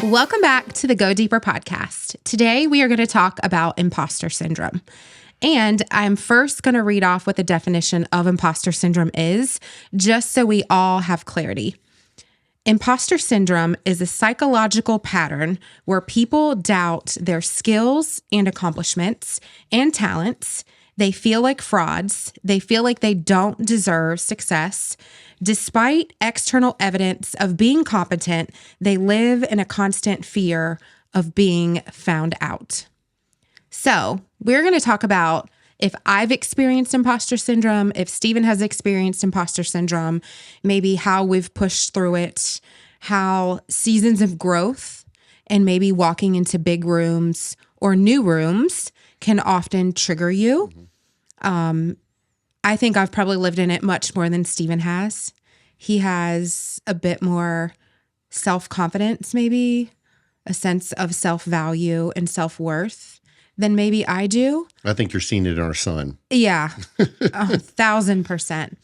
Welcome back to the Go Deeper podcast. Today, we are going to talk about imposter syndrome. And I'm first going to read off what the definition of imposter syndrome is, just so we all have clarity. Imposter syndrome is a psychological pattern where people doubt their skills and accomplishments and talents. They feel like frauds. They feel like they don't deserve success. Despite external evidence of being competent, they live in a constant fear of being found out. So we're going to talk about if I've experienced imposter syndrome, if Stephen has experienced imposter syndrome, maybe how we've pushed through it, how seasons of growth and maybe walking into big rooms or new rooms can often trigger you. I think I've probably lived in it much more than Stephen has. He has a bit more self-confidence, maybe a sense of self-value and self-worth than maybe I do. I think you're seeing it in our son. Yeah, 1,000%.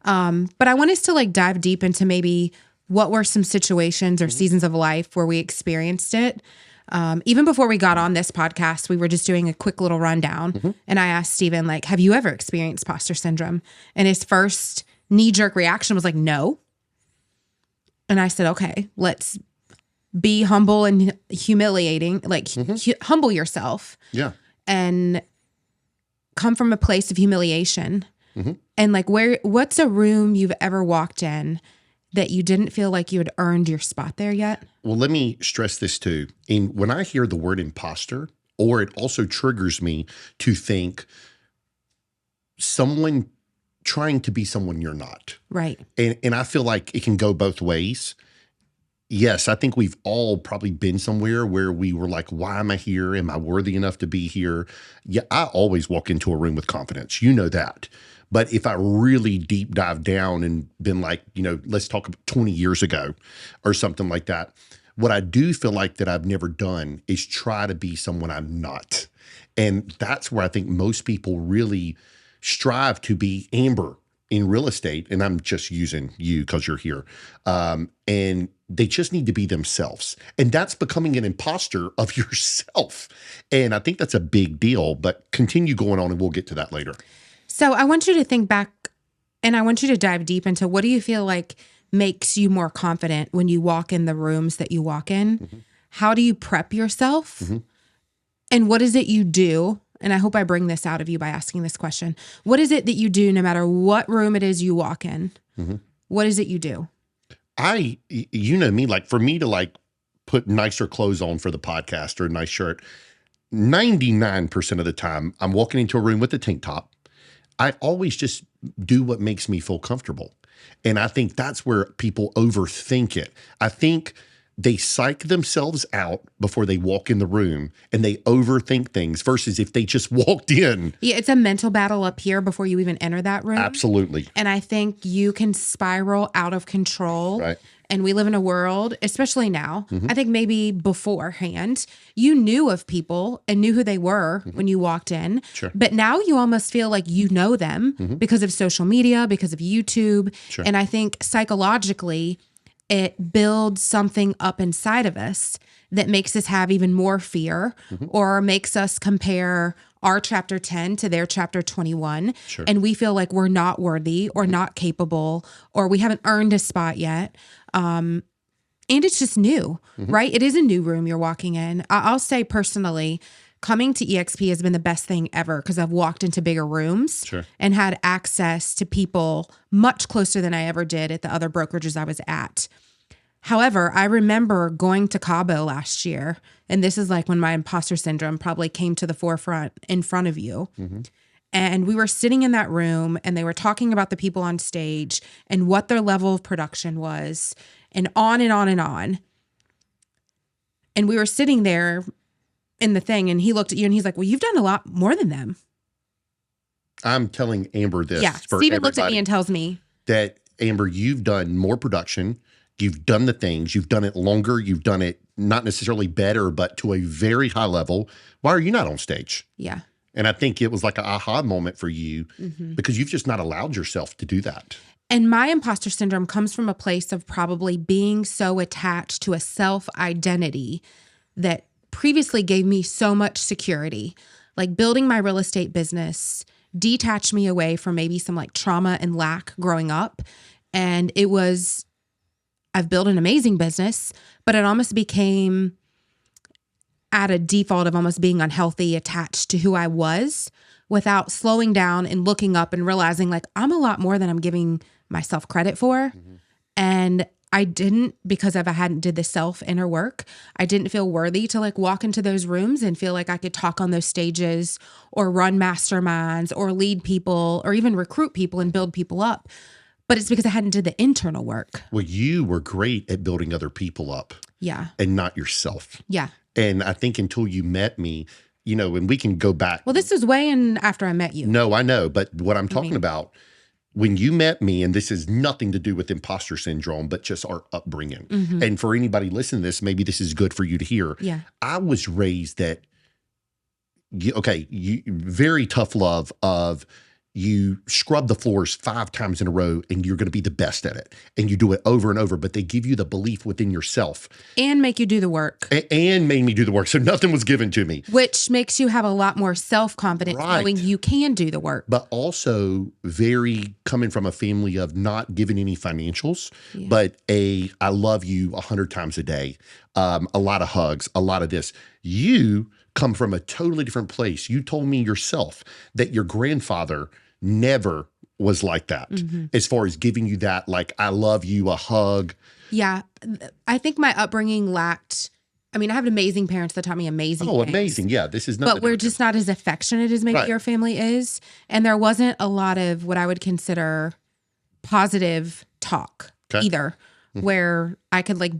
But I want us to dive deep into maybe what were some situations or seasons of life where we experienced it. Even before we got on this podcast, we were just doing a quick little rundown. And I asked Stephen, have you ever experienced imposter syndrome? And his first knee-jerk reaction was no. And I said, okay, let's be humble and humiliating, humble yourself. Yeah. And come from a place of humiliation. And what's a room you've ever walked in that you didn't feel like you had earned your spot there yet? Well, let me stress this too. When I hear the word imposter, or it also triggers me to think someone trying to be someone you're not. Right. And I feel like it can go both ways. Yes, I think we've all probably been somewhere where we were like, why am I here? Am I worthy enough to be here? Yeah, I always walk into a room with confidence. You know that. But if I really deep dive down and been let's talk about 20 years ago or something like that, what I do feel like that I've never done is try to be someone I'm not. And that's where I think most people really strive to be. Amber in real estate, and I'm just using you because you're here, and they just need to be themselves. And that's becoming an imposter of yourself. And I think that's a big deal, but continue going on and we'll get to that later. So I want you to think back and I want you to dive deep into what do you feel like makes you more confident when you walk in the rooms that you walk in? How do you prep yourself? And what is it you do? And I hope I bring this out of you by asking this question. What is it that you do no matter what room it is you walk in? What is it you do? You know me, for me to put nicer clothes on for the podcast or a nice shirt, 99% of the time I'm walking into a room with a tank top. I always just do what makes me feel comfortable. And I think that's where people overthink it. I think they psych themselves out before they walk in the room and they overthink things versus if they just walked in. Yeah, it's a mental battle up here before you even enter that room. Absolutely. And I think you can spiral out of control. Right. And we live in a world, especially now, I think maybe beforehand, you knew of people and knew who they were when you walked in. Sure. But now you almost feel like you know them because of social media, because of YouTube. Sure. And I think psychologically, it builds something up inside of us that makes us have even more fear or makes us compare our chapter 10 to their chapter 21. Sure. And we feel like we're not worthy or not capable or we haven't earned a spot yet. And it's just new, right? It is a new room you're walking in. I'll say personally, coming to EXP has been the best thing ever because I've walked into bigger rooms and had access to people much closer than I ever did at the other brokerages I was at. However, I remember going to Cabo last year, and this is when my imposter syndrome probably came to the forefront in front of you. And we were sitting in that room and they were talking about the people on stage and what their level of production was and on and on and on. And we were sitting there in the thing and he looked at you and he's like, well, you've done a lot more than them. I'm telling Amber this. Yeah, Stephen looked at me and tells me that, Amber, you've done more production. You've done the things. You've done it longer. You've done it not necessarily better, but to a very high level. Why are you not on stage? Yeah. And I think it was like an aha moment for you because you've just not allowed yourself to do that. And my imposter syndrome comes from a place of probably being so attached to a self-identity that previously gave me so much security. Like building my real estate business detached me away from maybe some like trauma and lack growing up. And I've built an amazing business, but it almost became at a default of almost being unhealthy, attached to who I was without slowing down and looking up and realizing like I'm a lot more than I'm giving myself credit for. And I didn't, because if I hadn't did the self inner work, I didn't feel worthy to like walk into those rooms and feel like I could talk on those stages or run masterminds or lead people or even recruit people and build people up. But it's because I hadn't did the internal work. Well, you were great at building other people up. Yeah. And not yourself. Yeah. And I think until you met me, and we can go back. Well, this was way in after I met you. No, I know. But what I'm talking about, when you met me, and this has nothing to do with imposter syndrome, but just our upbringing. And for anybody listening to this, maybe this is good for you to hear. Yeah. I was raised that, very tough love of you scrub the floors 5 times in a row and you're going to be the best at it. And you do it over and over, but they give you the belief within yourself. And make you do the work. And made me do the work. So nothing was given to me. Which makes you have a lot more self-confidence knowing you can do the work. But also very coming from a family of not giving any financials, but I love you 100 times a day. A lot of hugs, a lot of this. You come from a totally different place. You told me yourself that your grandfather never was like that as far as giving you that, like, I love you, a hug. Yeah. I think my upbringing lacked, I have amazing parents that taught me amazing things. Amazing. Yeah, this is nothing. But we're just not as affectionate as maybe your family is. And there wasn't a lot of what I would consider positive talk either, where I could like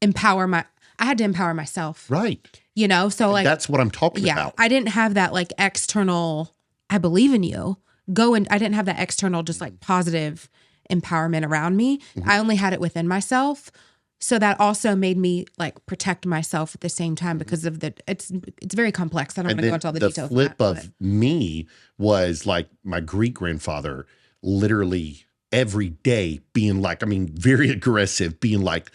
I had to empower myself. Right. So like. That's what I'm talking about. I didn't have that like external, I believe in you. I didn't have that external, just like positive empowerment around me. I only had it within myself. So that also made me like protect myself at the same time because of it's very complex. I don't want to go into all the details. The flip of me was like my great grandfather literally every day being like, very aggressive, being like,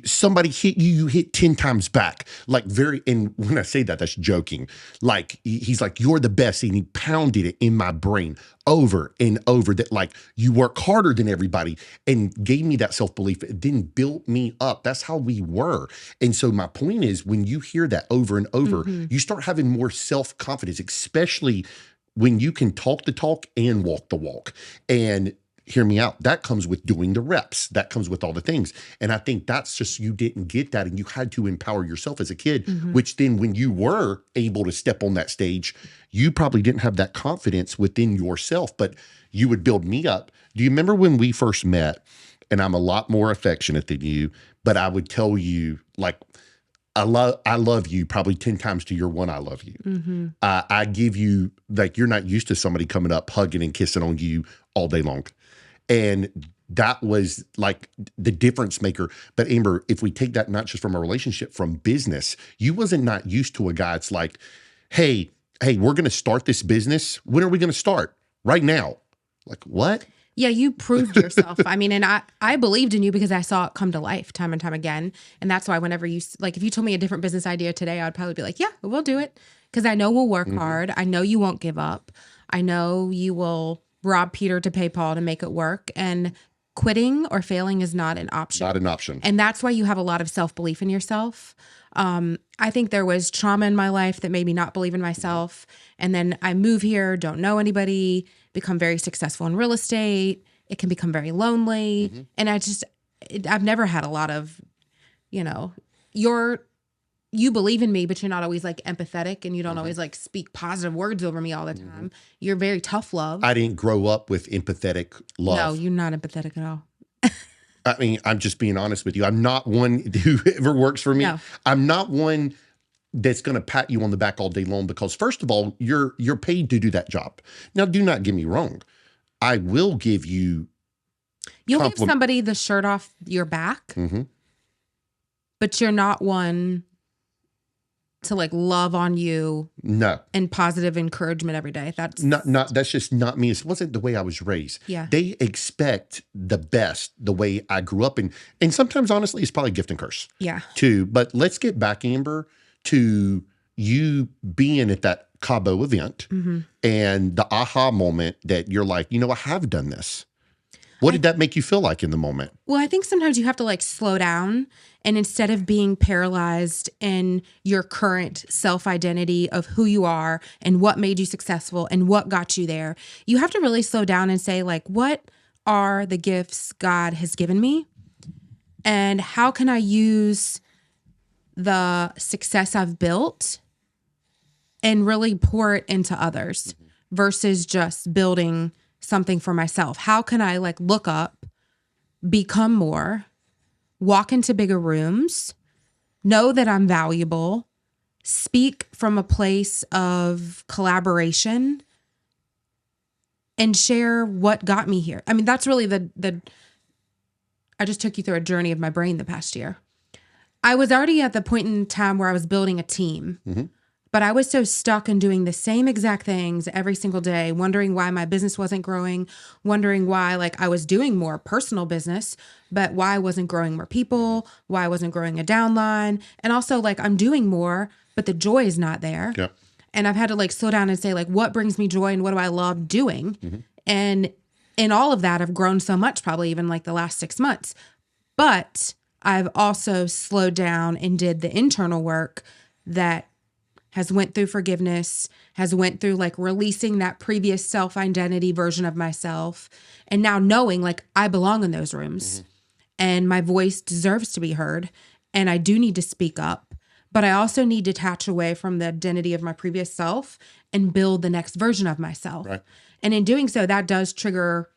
somebody hit you, you hit 10 times back. Like and when I say that, that's joking. Like he's like, you're the best. And he pounded it in my brain over and over that like you work harder than everybody and gave me that self-belief. It then built me up. That's how we were. And so my point is when you hear that over and over, you start having more self-confidence, especially when you can talk the talk and walk the walk. And hear me out. That comes with doing the reps. That comes with all the things. And I think that's just, you didn't get that and you had to empower yourself as a kid, which then when you were able to step on that stage, you probably didn't have that confidence within yourself, but you would build me up. Do you remember when we first met? And I'm a lot more affectionate than you, but I would tell you like, I love you probably 10 times to your 1 I love you. I give you, like, you're not used to somebody coming up, hugging and kissing on you all day long. And that was like the difference maker. But Amber, if we take that not just from a relationship, from business, you wasn't not used to a guy. It's like, hey, we're going to start this business. When are we going to start? Right now. Like, what? Yeah, you proved yourself. And I believed in you because I saw it come to life time and time again. And that's why whenever you, like, if you told me a different business idea today, I'd probably be like, yeah, we'll do it. Because I know we'll work hard. I know you won't give up. I know you will rob Peter to pay Paul to make it work. And quitting or failing is not an option. Not an option. And that's why you have a lot of self-belief in yourself. I think there was trauma in my life that made me not believe in myself. And then I move here, don't know anybody, become very successful in real estate. It can become very lonely. And I've never had a lot of, you believe in me, but you're not always like empathetic and you don't always like speak positive words over me all the time. You're very tough love. I didn't grow up with empathetic love. No, you're not empathetic at all. I'm just being honest with you. I'm not one who ever works for me. No. I'm not one that's going to pat you on the back all day long because first of all, you're paid to do that job. Now, do not get me wrong. I will give you. You'll give somebody the shirt off your back, but you're not one to like love on you No. and positive encouragement every day. That's Not that's just not me. It wasn't the way I was raised. Yeah. They expect the best the way I grew up. And sometimes, honestly, it's probably gift and curse. Yeah. Too. But let's get back, Amber, to you being at that Cabo event and the aha moment that you're like, I have done this. What did that make you feel like in the moment? Well, I think sometimes you have to like slow down, and instead of being paralyzed in your current self-identity of who you are and what made you successful and what got you there, you have to really slow down and say like, what are the gifts God has given me? And how can I use the success I've built and really pour it into others versus just building something for myself? How can I like look up, become more, walk into bigger rooms, know that I'm valuable, speak from a place of collaboration, and share what got me here? I mean, that's really I just took you through a journey of my brain the past year. I was already at the point in time where I was building a team. But I was so stuck in doing the same exact things every single day, wondering why my business wasn't growing, wondering why like I was doing more personal business, but why I wasn't growing more people, why I wasn't growing a downline. And also like I'm doing more, but the joy is not there. Yeah. And I've had to like slow down and say like, what brings me joy and what do I love doing? And in all of that, I've grown so much, probably even like the last 6 months. But I've also slowed down and did the internal work that has went through forgiveness, has went through like releasing that previous self-identity version of myself. And now knowing like I belong in those rooms and my voice deserves to be heard. And I do need to speak up, but I also need to detach away from the identity of my previous self and build the next version of myself. Right. And in doing so, that does trigger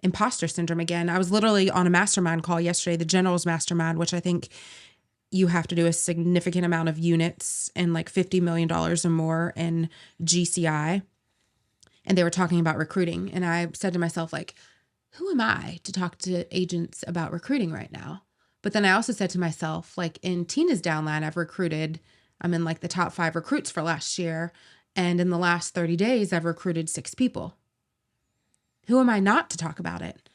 imposter syndrome again. I was literally on a mastermind call yesterday, the General's Mastermind, which I think you have to do a significant amount of units and like $50 million or more in GCI. And they were talking about recruiting. And I said to myself, like, who am I to talk to agents about recruiting right now? But then I also said to myself, like in Tina's downline, I'm in like the top 5 recruits for last year. And in the last 30 days, I've recruited 6 people. Who am I not to talk about it?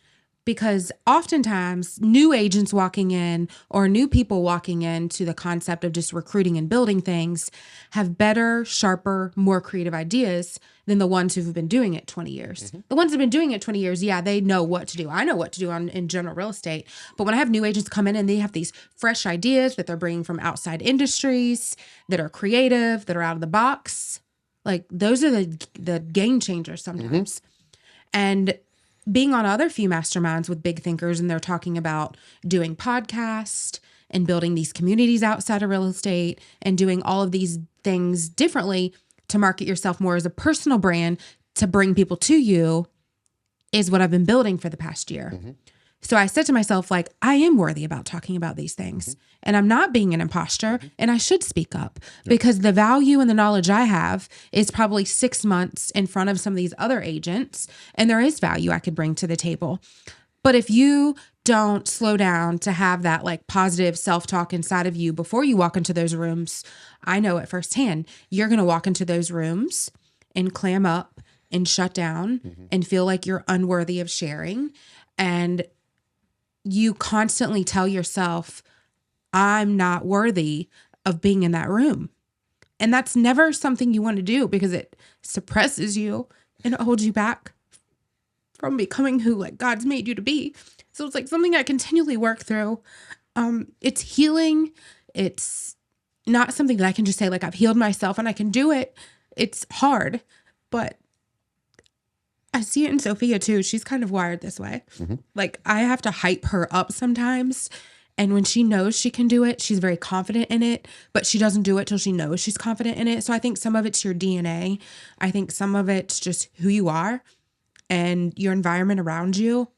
Because oftentimes new agents walking in or new people walking into the concept of just recruiting and building things have better, sharper, more creative ideas than the ones who've been doing it 20 years. The ones who've been doing it 20 years, yeah, they know what to do. I know what to do in general real estate. But when I have new agents come in and they have these fresh ideas that they're bringing from outside industries that are creative, that are out of the box, like those are the game changers sometimes. And being on other few masterminds with big thinkers, and they're talking about doing podcasts and building these communities outside of real estate and doing all of these things differently to market yourself more as a personal brand to bring people to you is what I've been building for the past year. So I said to myself, like, I am worthy about talking about these things and I'm not being an imposter and I should speak up because the value and the knowledge I have is probably 6 months in front of some of these other agents. And there is value I could bring to the table. But if you don't slow down to have that like positive self-talk inside of you before you walk into those rooms, I know it firsthand, you're going to walk into those rooms and clam up and shut down and feel like you're unworthy of sharing. And you constantly tell yourself, I'm not worthy of being in that room. And that's never something you want to do because it suppresses you and it holds you back from becoming who like God's made you to be. So it's like something I continually work through. It's healing. It's not something that I can just say like I've healed myself and I can do it. It's hard, but I see it in Sophia too. She's kind of wired this way. Like I have to hype her up sometimes. And when she knows she can do it, she's very confident in it, but she doesn't do it till she knows she's confident in it. So I think some of it's your DNA. I think some of it's just who you are and your environment around you.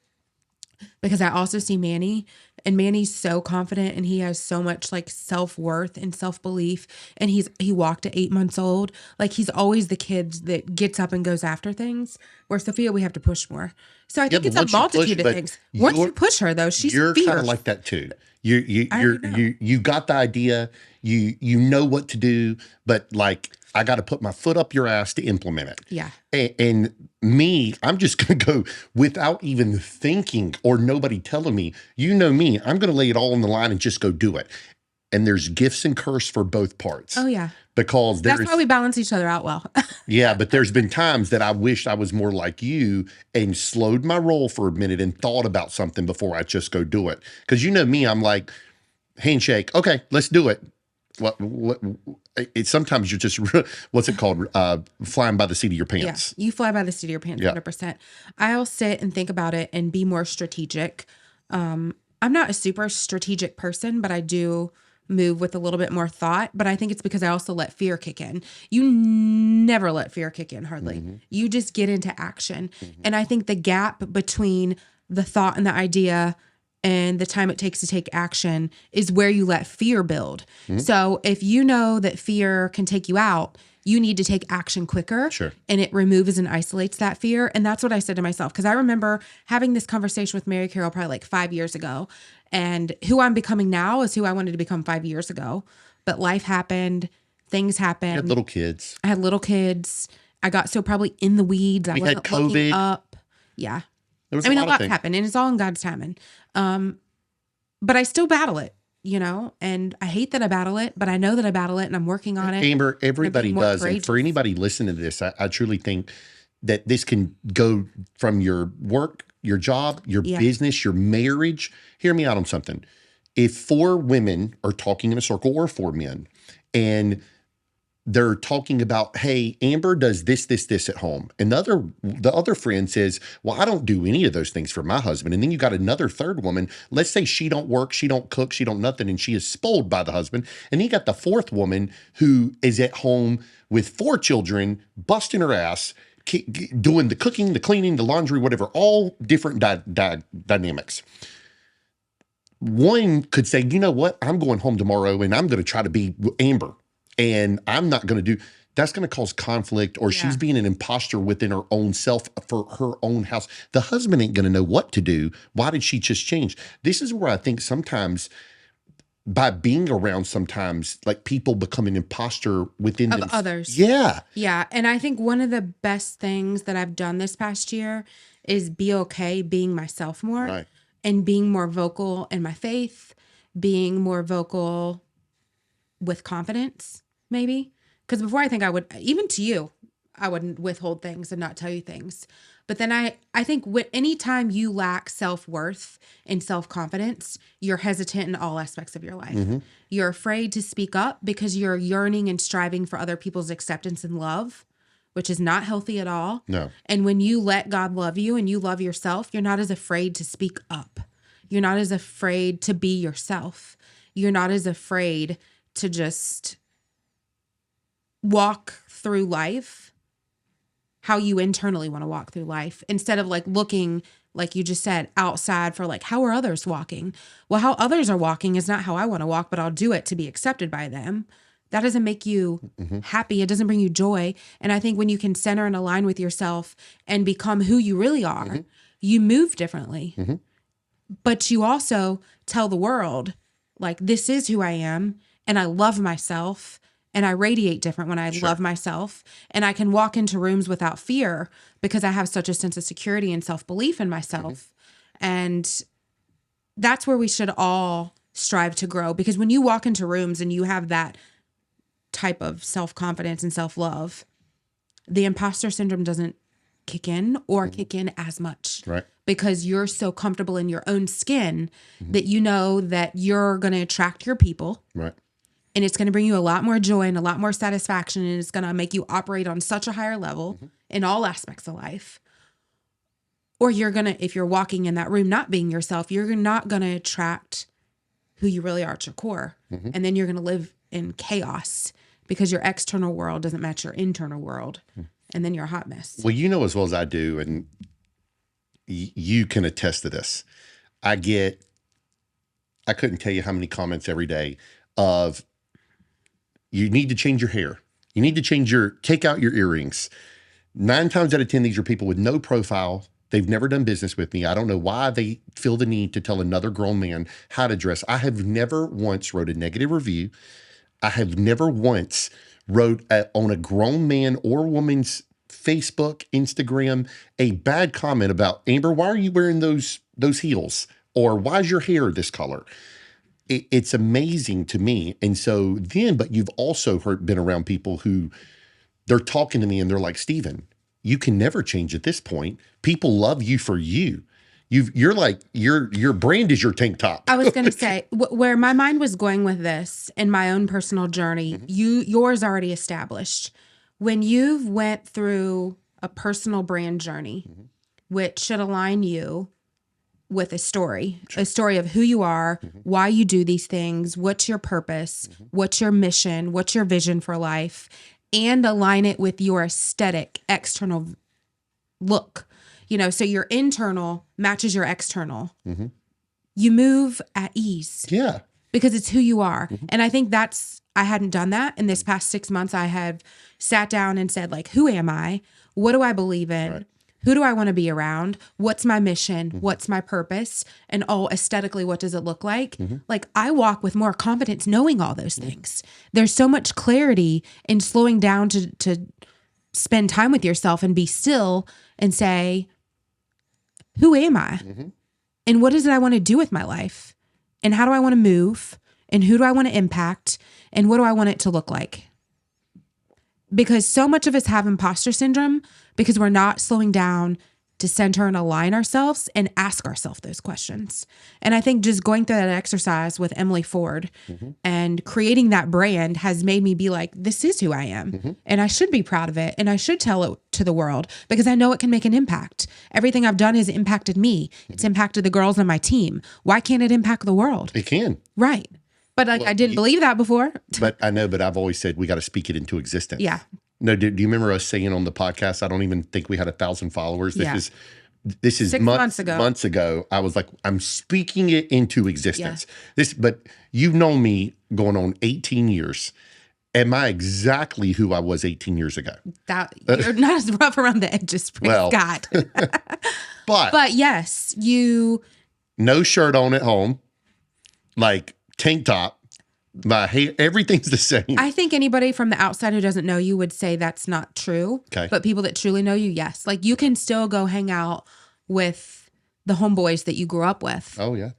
Because I also see Manny, and Manny's so confident and he has so much like self-worth and self-belief. And he walked at 8 months old. Like he's always the kid that gets up and goes after things. Where Sophia, we have to push more. So I think it's a multitude of things. Once you push her though, she's you're fierce. kind of like that too. I already know. You got the idea. You know what to do, but like I got to put my foot up your ass to implement it. Yeah. And me, I'm just going to go without even thinking or nobody telling me. You know me, I'm going to lay it all on the line and just go do it. And there's gifts and curse for both parts. Oh yeah. Because that's why we balance each other out well. Yeah, but there's been times that I wished I was more like you and slowed my roll for a minute and thought about something before I just go do it. Because you know me, I'm like, handshake, okay, let's do it. It's sometimes you're just, what's it called? Flying by the seat of your pants. Yeah, you fly by the seat of your pants, 100%. I'll sit and think about it and be more strategic. I'm not a super strategic person, but I do move with a little bit more thought. But I think it's because I also let fear kick in. You never let fear kick in, hardly. You just get into action. And I think the gap between the thought and the idea and the time it takes to take action is where you let fear build. So if you know that fear can take you out, you need to take action quicker. Sure. And it removes and isolates that fear. And that's what I said to myself. Because I remember having this conversation with Mary Carol probably like 5 years ago. And who I'm becoming now is who I wanted to become 5 years ago. But life happened. Things happened. You had little kids. I had little kids. I got so probably in the weeds. I wasn't had COVID. looking up. Yeah. There was I mean, a lot of lot's things. happened and it's all in God's timing. But I still battle it, you know, and I hate that I battle it, but I know that I battle it and I'm working on it. Amber, everybody more does. And courageous. for anybody listening to this, I truly think that this can go from your work, your job, your business, your marriage. Hear me out on something. If 4 women are talking in a circle or 4 men and they're talking about, hey, Amber does this at home. And the other friend says, well, I don't do any of those things for my husband. And then you got another third woman. Let's say she don't work, she don't cook, she don't nothing, and she is spoiled by the husband. And then you got the 4th woman who is at home with 4 children, busting her ass, doing the cooking, the cleaning, the laundry, whatever, all different dynamics. One could say, you know what? I'm going home tomorrow and I'm going to try to be Amber. And I'm not going to do, that's going to cause conflict, or she's being an imposter within her own self for her own house. The husband ain't going to know what to do. Why did she just change? This is where I think sometimes by being around sometimes like people become an imposter within of others. Yeah. Yeah. And I think one of the best things that I've done this past year is be okay being myself more and being more vocal in my faith, being more vocal with confidence, maybe. Because before I think I would, even to you, I wouldn't withhold things and not tell you things. But then I think anytime you lack self-worth and self-confidence, you're hesitant in all aspects of your life. You're afraid to speak up because you're yearning and striving for other people's acceptance and love, which is not healthy at all. No. And when you let God love you and you love yourself, you're not as afraid to speak up. You're not as afraid to be yourself. You're not as afraid to just walk through life how you internally want to walk through life, instead of like looking, like you just said, outside for like, how are others walking? Well, how others are walking is not how I want to walk, but I'll do it to be accepted by them. That doesn't make you happy. It doesn't bring you joy. And I think when you can center and align with yourself and become who you really are, you move differently. But you also tell the world, like, this is who I am. And I love myself, and I radiate different when I love myself, and I can walk into rooms without fear because I have such a sense of security and self-belief in myself. And that's where we should all strive to grow, because when you walk into rooms and you have that type of self-confidence and self-love, the imposter syndrome doesn't kick in or kick in as much. Right. Because you're so comfortable in your own skin that you know that you're going to attract your people. Right. And it's going to bring you a lot more joy and a lot more satisfaction. And it's going to make you operate on such a higher level in all aspects of life. Or you're going to, if you're walking in that room not being yourself, you're not going to attract who you really are at your core. And then you're going to live in chaos because your external world doesn't match your internal world. And then you're a hot mess. Well, you know as well as I do, and you can attest to this. I couldn't tell you how many comments every day of, you need to change your hair. You need to take out your earrings. 9 times out of 10, these are people with no profile, They've never done business with me. I don't know why they feel the need to tell another grown man how to dress. I have never once wrote a negative review. I have never once wrote on a grown man or woman's Facebook, Instagram, a bad comment about, Amber, why are you wearing those heels? Or why is your hair this color? It's amazing to me. And so then, but you've also been around people who they're talking to me and they're like, Stephen, you can never change at this point. People love you for you. You're like, your brand is your tank top. I was going to say where my mind was going with this in my own personal journey, yours already established. When you've went through a personal brand journey, which should align you with a story of who you are, why you do these things, what's your purpose, what's your mission, what's your vision for life, and align it with your aesthetic external look. So your internal matches your external. You move at ease. Yeah. Because it's who you are. And I think I hadn't done that in this past 6 months. I have sat down and said, like, who am I? What do I believe in? Right. Who do I want to be around? What's my mission? What's my purpose? And aesthetically, what does it look like? Like, I walk with more confidence knowing all those things. There's so much clarity in slowing down to spend time with yourself and be still and say, who am I? And what is it I want to do with my life? And how do I want to move? And who do I want to impact? And what do I want it to look like? Because so much of us have imposter syndrome because we're not slowing down to center and align ourselves and ask ourselves those questions. And I think just going through that exercise with Emily Ford and creating that brand has made me be like, this is who I am. And I should be proud of it. And I should tell it to the world because I know it can make an impact. Everything I've done has impacted me. It's impacted the girls on my team. Why can't it impact the world? It can. Right. But I didn't believe that before. But I know, but I've always said we got to speak it into existence. Yeah. No, do you remember us saying on the podcast, I don't even think we had 1,000 followers. This is 6 months ago. Months ago, I was like, I'm speaking it into existence. But you've known me going on 18 years. Am I exactly who I was 18 years ago? You're not as rough around the edges, praise God. But yes, no shirt on at home, like tank top. My hair, everything's the same. I think anybody from the outside who doesn't know you would say that's not true. Okay. But people that truly know you, yes. Like you can still go hang out with the homeboys that you grew up with. Oh, yeah.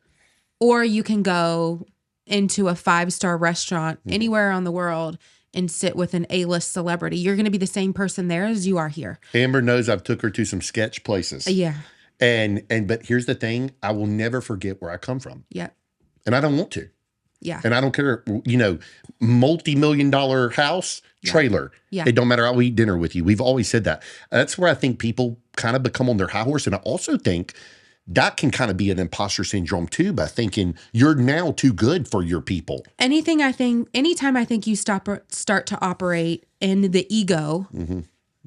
Or you can go into a 5-star restaurant anywhere around the world and sit with an A-list celebrity. You're going to be the same person there as you are here. Amber knows I've took her to some sketch places. Yeah. But here's the thing. I will never forget where I come from. Yeah. And I don't want to. Yeah. And I don't care, multi-million-dollar house, trailer. Yeah. It don't matter. I'll eat dinner with you. We've always said that. That's where I think people kind of become on their high horse. And I also think that can kind of be an imposter syndrome too, by thinking you're now too good for your people. Anytime I think you start to operate in the ego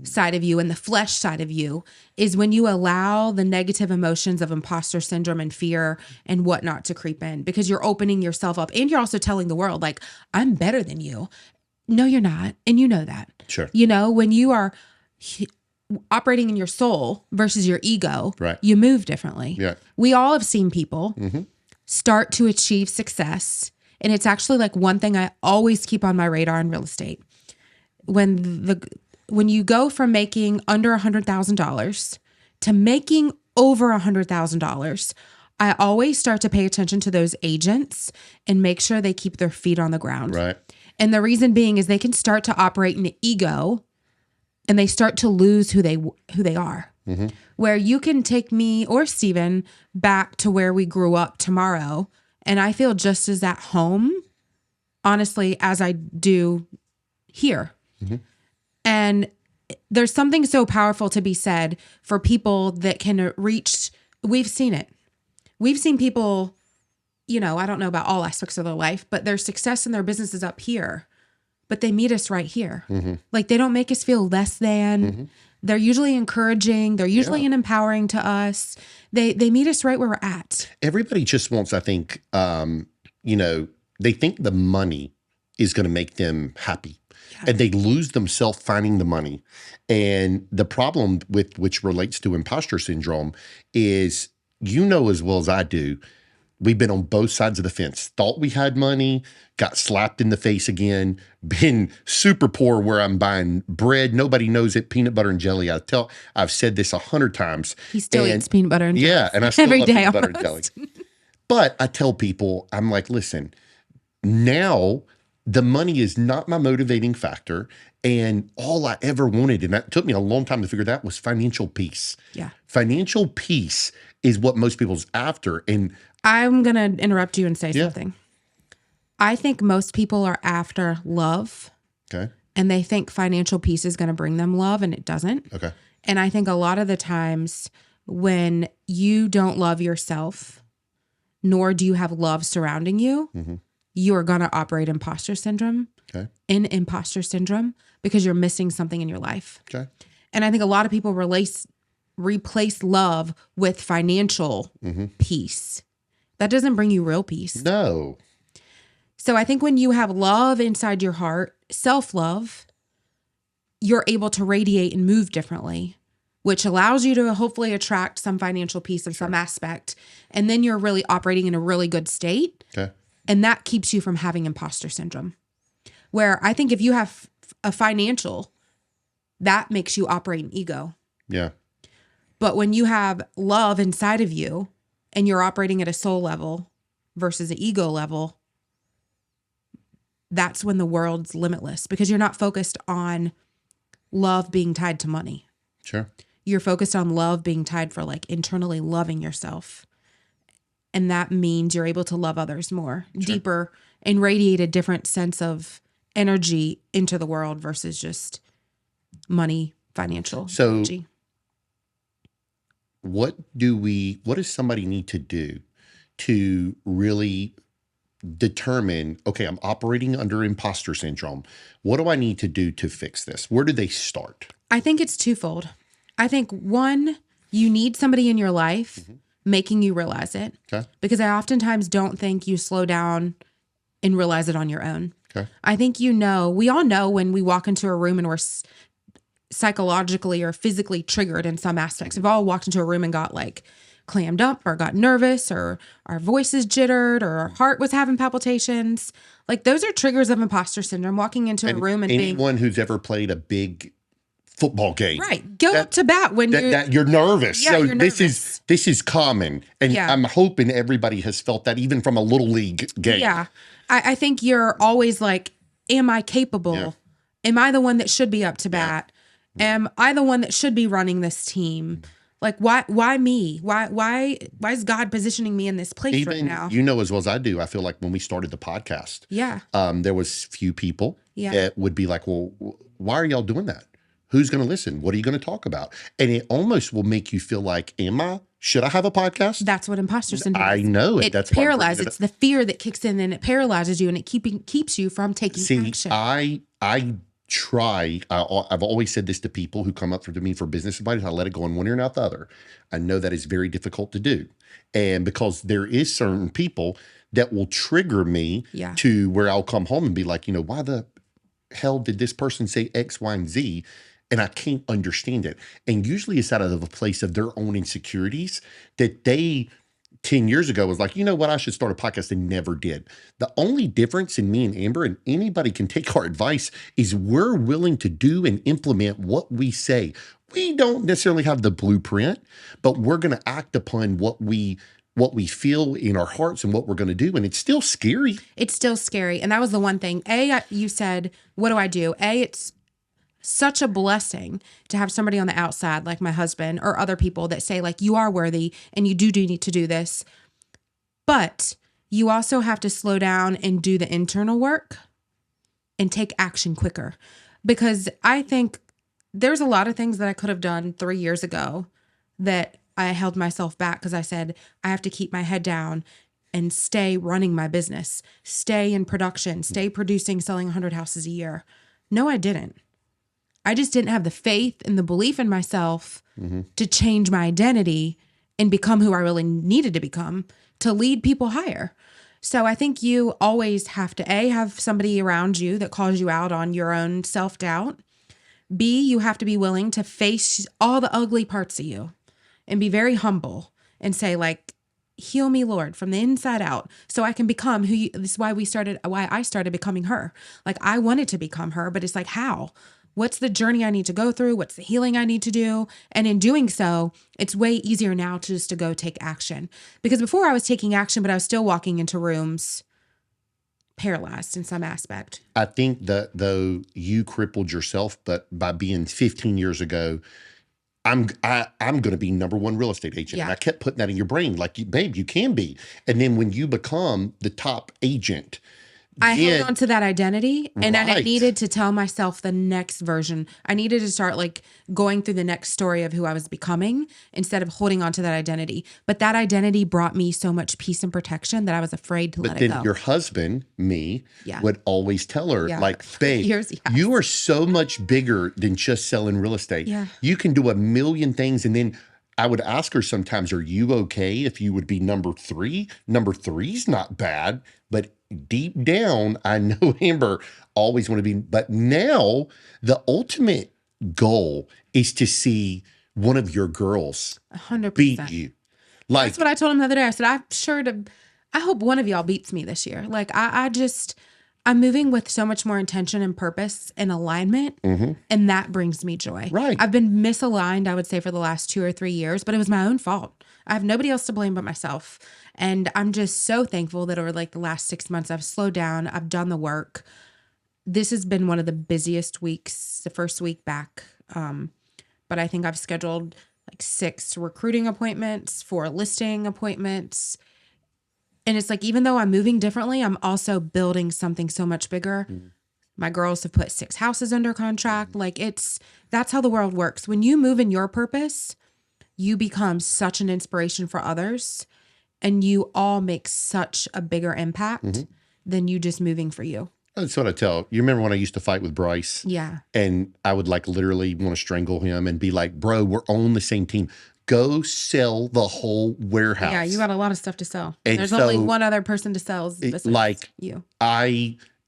side of you and the flesh side of you is when you allow the negative emotions of imposter syndrome and fear and whatnot to creep in, because you're opening yourself up and you're also telling the world, like, I'm better than you. No, you're not. And you know that. Sure. When you are operating in your soul versus your ego, right, you move differently. Yeah. We all have seen people start to achieve success. And it's actually like one thing I always keep on my radar in real estate. When you go from making under $100,000 to making over $100,000, I always start to pay attention to those agents and make sure they keep their feet on the ground. Right. And the reason being is they can start to operate in ego and they start to lose who they are. Where you can take me or Steven back to where we grew up tomorrow, and I feel just as at home, honestly, as I do here. And there's something so powerful to be said for people that can reach. We've seen it. We've seen people, I don't know about all aspects of their life, but their success in their business is up here, but they meet us right here. Like they don't make us feel less than. They're usually encouraging. They're usually empowering to us. They meet us right where we're at. Everybody just wants, I think, they think the money is going to make them happy. and they lose themselves finding the money. And the problem with which relates to imposter syndrome is, as well as I do, we've been on both sides of the fence. Thought we had money, got slapped in the face again, been super poor where I'm buying bread. Nobody knows it. Peanut butter and jelly. I've said this 100 times. He still eats peanut butter and jelly. Yeah, and I still every love day peanut butter and jelly. But I tell people, I'm like, listen, now the money is not my motivating factor. And all I ever wanted, and that took me a long time to figure that, was financial peace. Yeah. Financial peace is what most people's after. And I'm going to interrupt you and say something. I think most people are after love. Okay. And they think financial peace is going to bring them love, and it doesn't. Okay. And I think a lot of the times when you don't love yourself, nor do you have love surrounding you, you are going to operate imposter syndrome. Okay. In imposter syndrome, because you're missing something in your life. Okay. And I think a lot of people replace love with financial peace. That doesn't bring you real peace. No. So I think when you have love inside your heart, self-love, you're able to radiate and move differently, which allows you to hopefully attract some financial peace in some aspect. And then you're really operating in a really good state. Okay. And that keeps you from having imposter syndrome. Where I think if you have a financial, that makes you operate in ego. Yeah. But when you have love inside of you and you're operating at a soul level versus an ego level, that's when the world's limitless, because you're not focused on love being tied to money. Sure. You're focused on love being tied for like internally loving yourself. And that means you're able to love others more, deeper, and radiate a different sense of energy into the world versus just money, financial energy. What does somebody need to do to really determine, okay, I'm operating under imposter syndrome. What do I need to do to fix this? Where do they start? I think it's twofold. I think one, you need somebody in your life making you realize it. Okay. Because I oftentimes don't think you slow down and realize it on your own. Okay. I think we all know when we walk into a room and we're psychologically or physically triggered in some aspects. We've all walked into a room and got like clammed up or got nervous or our voices jittered or our heart was having palpitations. Like those are triggers of imposter syndrome, walking into a room and anyone who's ever played a big football game. Right. Go up to bat when you're nervous. Yeah, so you're nervous. This is common. And I'm hoping everybody has felt that even from a little league game. Yeah. I think you're always like, am I capable? Yeah. Am I the one that should be up to bat? Am I the one that should be running this team? Like, why me? Why is God positioning me in this place right now? As well as I do, I feel like when we started the podcast, there was few people that would be like, well, why are y'all doing that? Who's going to listen? What are you going to talk about? And it almost will make you feel like, should I have a podcast? That's what imposter syndrome is. I know it. That's paralyzed. It's the fear that kicks in and it paralyzes you and it keeps you from taking action. I try. I've always said this to people who come up to me for business advice. I let it go in one ear and out the other. I know that is very difficult to do. And because there is certain people that will trigger me to where I'll come home and be like, why the hell did this person say X, Y, and Z? And I can't understand it. And usually it's out of a place of their own insecurities that they 10 years ago was like, I should start a podcast, and never did. The only difference in me and Amber, and anybody can take our advice, is we're willing to do and implement what we say. We don't necessarily have the blueprint, but we're going to act upon what we feel in our hearts and what we're going to do. And it's still scary. It's still scary. And that was the one thing. You said, what do I do? It's such a blessing to have somebody on the outside like my husband or other people that say like, you are worthy and you do need to do this. But you also have to slow down and do the internal work and take action quicker. Because I think there's a lot of things that I could have done 3 years ago that I held myself back because I said, I have to keep my head down and stay running my business, stay in production, stay producing, selling 100 houses a year. No, I didn't. I just didn't have the faith and the belief in myself to change my identity and become who I really needed to become to lead people higher. So I think you always have to have somebody around you that calls you out on your own self-doubt. B, you have to be willing to face all the ugly parts of you and be very humble and say, like, heal me, Lord, from the inside out, so I can become who you, this is why I started becoming her. Like, I wanted to become her, but it's like, how? What's the journey I need to go through? What's the healing I need to do? And in doing so, it's way easier now to go take action. Because before I was taking action, but I was still walking into rooms paralyzed in some aspect. I think that though you crippled yourself, but by being 15 years ago, I'm going to be number one real estate agent. Yeah. And I kept putting that in your brain, like, babe, you can be. And then when you become the top agent, I held on to that identity, and I Right. needed to tell myself the next version. I needed to start like going through the next story of who I was becoming instead of holding on to that identity. But that identity brought me so much peace and protection that I was afraid to But let then it go. your husband, me, Yeah. would always tell her, Yeah. like, babe, Years, yes. you are so much bigger than just selling real estate. Yeah. You can do a million things. And then I would ask her sometimes, are you okay if you would be number three? Number three's not bad, but deep down, I know Amber always want to be. But now the ultimate goal is to see one of your girls 100%. beat you. Like, That's what I told him the other day. I said, I hope one of y'all beats me this year. Like, I'm moving with so much more intention and purpose and alignment, and that brings me joy. Right. I've been misaligned, I would say, for the last 2 or 3 years, but it was my own fault. I have nobody else to blame but myself. And I'm just so thankful that over like the last 6 months, I've slowed down. I've done the work. This has been one of the busiest weeks, the first week back. But I think I've scheduled like 6 recruiting appointments, 4 listing appointments. And it's like, even though I'm moving differently, I'm also building something so much bigger. My girls have put 6 houses under contract. Like, that's how the world works. When you move in your purpose, you become such an inspiration for others, and you all make such a bigger impact than you just moving for you. that's what I tell. You remember when I used to fight with Bryce? Yeah. And I would like literally want to strangle him and be like, bro, we're on the same team. Go sell the whole warehouse. Yeah, you got a lot of stuff to sell. And There's only so- one other person to sell besides like- you.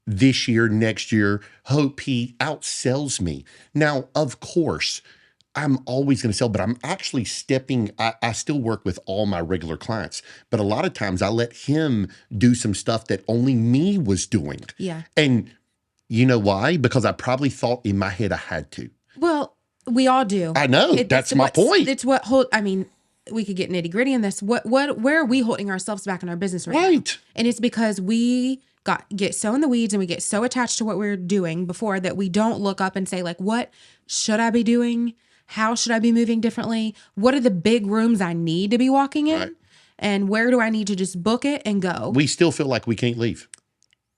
This year, next year, hope he outsells me. Now, of course, I'm always going to sell, but I'm actually I still work with all my regular clients, but a lot of times I let him do some stuff that only me was doing. Yeah. And you know why? Because I probably thought in my head I had to. Well, we all do. I know. That's my point. It's we could get nitty gritty in this. Where are we holding ourselves back in our business right now? Right. And it's because we get so in the weeds and we get so attached to what we were doing before that we don't look up and say, like, what should I be doing? How should I be moving differently? What are the big rooms I need to be walking in? Right. And where do I need to just book it and go? We still feel like we can't leave.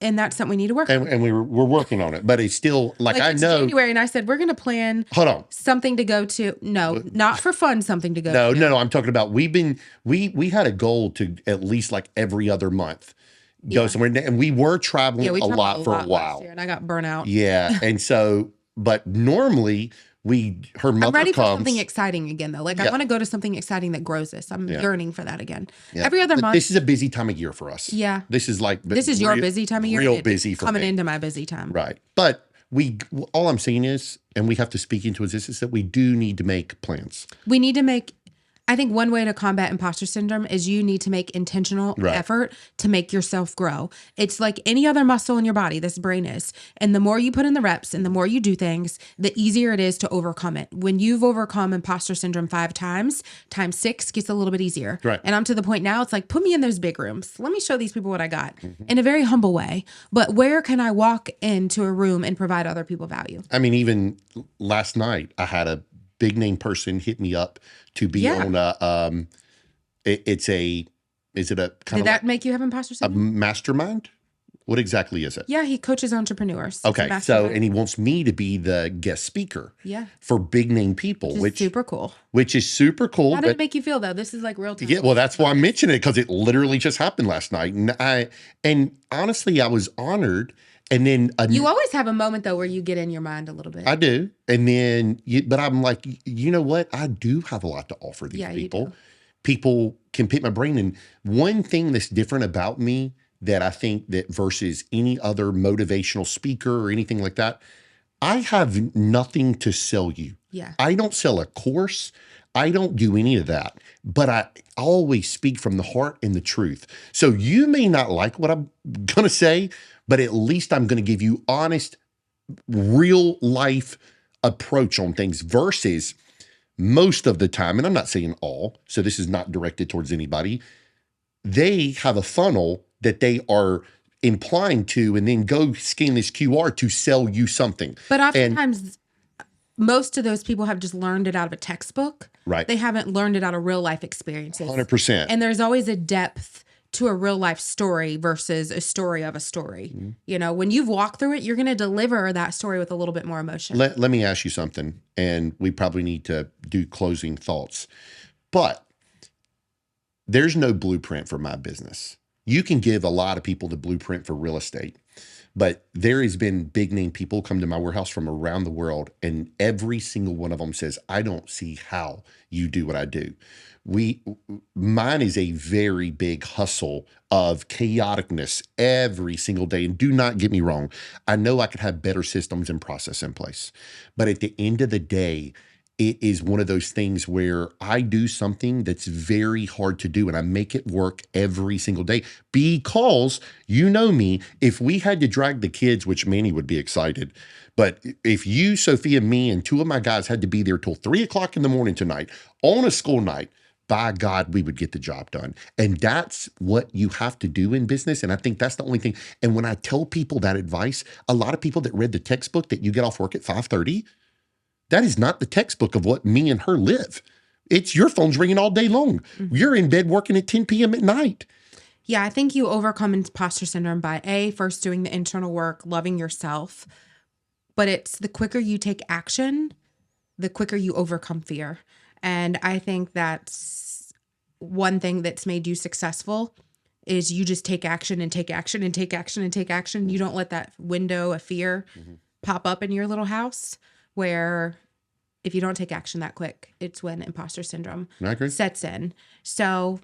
And that's something we need to work on. And we're working on it, but it's still like I it's know. January, and I said, we're going to plan Hold on. something to go to. No, not for fun, something to go to. No, I'm talking about we had a goal to at least like every other month go somewhere, and we were traveling Yeah, we a traveled lot for a last while. year, and I got burnt out. Yeah, and so, but normally her mother I'm ready for comes. something exciting again, though. Like, I Yeah. want to go to something exciting that grows us. I'm yearning for that again. Yeah. Every other But month. This is a busy time of year for us. Yeah. This is like This is your busy time of year. Real and busy it's for coming me. into my busy time. Right, but all I'm saying is, and we have to speak into this, is that we do need to make plans. We need to make. I think one way to combat imposter syndrome is you need to make intentional effort to make yourself grow. It's like any other muscle in your body, this brain is. And the more you put in the reps and the more you do things, the easier it is to overcome it. When you've overcome imposter syndrome 5 times, times 6 gets a little bit easier. Right. And I'm to the point now, it's like, put me in those big rooms. Let me show these people what I got in a very humble way. But where can I walk into a room and provide other people value? I mean, even last night, I had a big name person hit me up to be on a is it a kind Did of that make you have imposter a syndrome? mastermind? What exactly is it? Yeah, he coaches entrepreneurs. It's a Okay, so mastermind. and he wants me to be the guest speaker Yeah. for big name people, Which is super cool. which is super cool. How did but- it make you feel though? This is like real time. Yeah, well, that's why I'm mentioning it, because it literally just happened last night, and honestly, I was honored. And then You always have a moment though where you get in your mind a little bit. I do, and then but I'm like, you know what? I do have a lot to offer these Yeah, you people. do. People can pick my brain, and one thing that's different about me that I think that versus any other motivational speaker or anything like that, I have nothing to sell you. Yeah. I don't sell a course. I don't do any of that, but I always speak from the heart and the truth. So you may not like what I'm going to say, but at least I'm going to give you honest, real life approach on things versus most of the time, and I'm not saying all, so this is not directed towards anybody, they have a funnel that they are implying to and then go scan this QR to sell you something. But oftentimes, most of those people have just learned it out of a textbook. Right. They haven't learned it out of real life experiences. 100%. And there's always a depth to a real life story versus a story of a story. Mm-hmm. You know, when you've walked through it, you're going to deliver that story with a little bit more emotion. Let me ask you something, and we probably need to do closing thoughts. But there's no blueprint for my business. You can give a lot of people the blueprint for real estate, but there has been big name people come to my warehouse from around the world, and every single one of them says, I don't see how you do what I do. Mine is a very big hustle of chaoticness every single day. And do not get me wrong. I know I could have better systems and process in place, but at the end of the day, it is one of those things where I do something that's very hard to do and I make it work every single day because you know me, if we had to drag the kids, which Manny would be excited, but if you, Sophia, me, and two of my guys had to be there till 3 o'clock in the morning tonight on a school night, by God, we would get the job done. And that's what you have to do in business. And I think that's the only thing. And when I tell people that advice, a lot of people that read the textbook that you get off work at 5:30, that is not the textbook of what me and her live. It's your phone's ringing all day long. Mm-hmm. You're in bed working at 10 p.m. at night. Yeah, I think you overcome imposter syndrome by first doing the internal work, loving yourself. But it's the quicker you take action, the quicker you overcome fear. And I think that's one thing that's made you successful is you just take action and take action and take action and take action. You don't let that window of fear pop up in your little house where if you don't take action that quick, it's when imposter syndrome sets in. So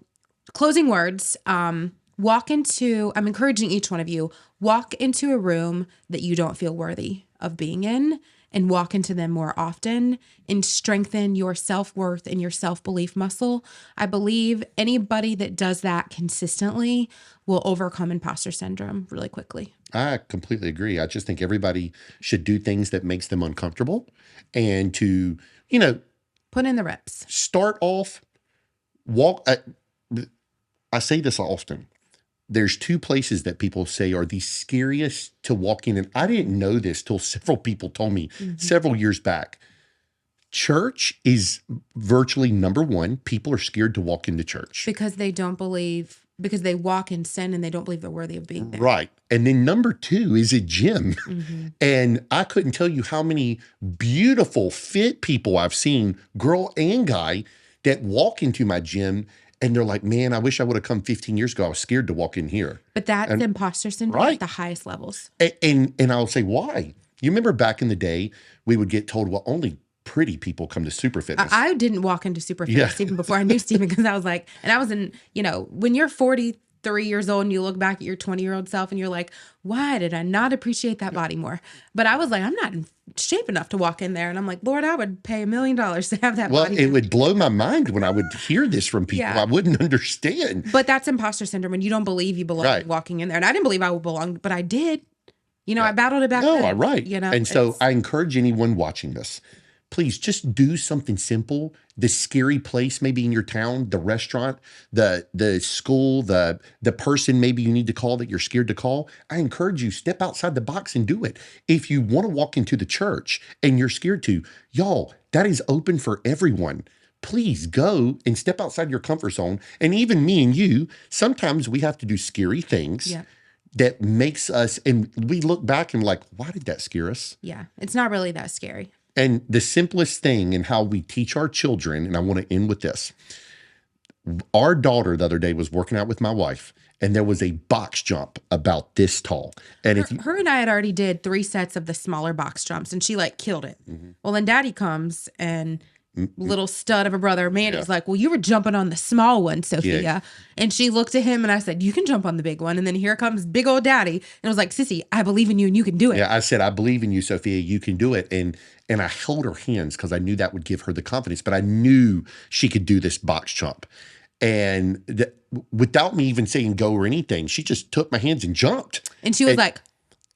closing words, I'm encouraging each one of you, walk into a room that you don't feel worthy of being in and walk into them more often and strengthen your self-worth and your self-belief muscle. I believe anybody that does that consistently will overcome imposter syndrome really quickly. I completely agree. I just think everybody should do things that makes them uncomfortable and to, put in the reps. Start off, I say this often. There's two places that people say are the scariest to walk in. And I didn't know this till several people told me several years back. Church is virtually number one. People are scared to walk into church. Because they walk in sin and they don't believe they're worthy of being there. Right. And then number two is a gym. And I couldn't tell you how many beautiful, fit people I've seen, girl and guy, that walk into my gym and they're like, man, I wish I would have come 15 years ago. I was scared to walk in here. But that's imposter syndrome at the highest levels. And I'll say, why? You remember back in the day, we would get told, well, only pretty people come to Super Fitness. I didn't walk into Super Fitness even before I knew Stephen because I was like, and I was in, when you're 43 years old and you look back at your 20-year-old self and you're like, why did I not appreciate that body more? But I was like, I'm not in shape enough to walk in there. And I'm like, Lord, I would pay $1 million to have that body. Well, it would blow my mind when I would hear this from people. I wouldn't understand. But that's imposter syndrome when you don't believe you belong walking in there. And I didn't believe I belonged, but I did. I battled it back then. Right. And so I encourage anyone watching this, please just do something simple. The scary place maybe in your town, the restaurant, the school, the person maybe you need to call that you're scared to call. I encourage you, step outside the box and do it. If you want to walk into the church and you're scared to, y'all, that is open for everyone. Please go and step outside your comfort zone. And even me and you, sometimes we have to do scary things. That makes us, and we look back and like, why did that scare us? Yeah, it's not really that scary. And the simplest thing in how we teach our children, and I want to end with this. Our daughter the other day was working out with my wife, and there was a box jump about this tall. And her and I had already did 3 sets of the smaller box jumps, and she killed it. Well, then Daddy comes and little stud of a brother, Manny's like, well, you were jumping on the small one, Sophia. Yeah. And she looked at him and I said, you can jump on the big one. And then here comes big old daddy. And I was like, Sissy, I believe in you and you can do it. Yeah, I said, I believe in you, Sophia. You can do it. And I held her hands because I knew that would give her the confidence. But I knew she could do this box jump. And without me even saying go or anything, she just took my hands and jumped. And she was like,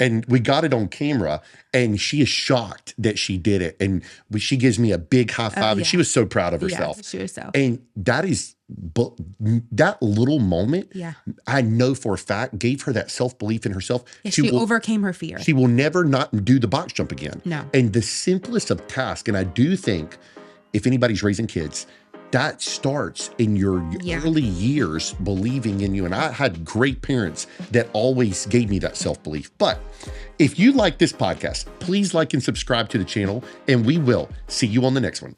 and we got it on camera, and she is shocked that she did it. And she gives me a big high five, and she was so proud of herself. Yeah, she was so. And that little moment, I know for a fact, gave her that self-belief in herself. Yeah, she overcame her fear. She will never not do the box jump again. No. And the simplest of tasks, and I do think if anybody's raising kids, that starts in your early years believing in you. And I had great parents that always gave me that self-belief. But if you like this podcast, please like and subscribe to the channel, and we will see you on the next one.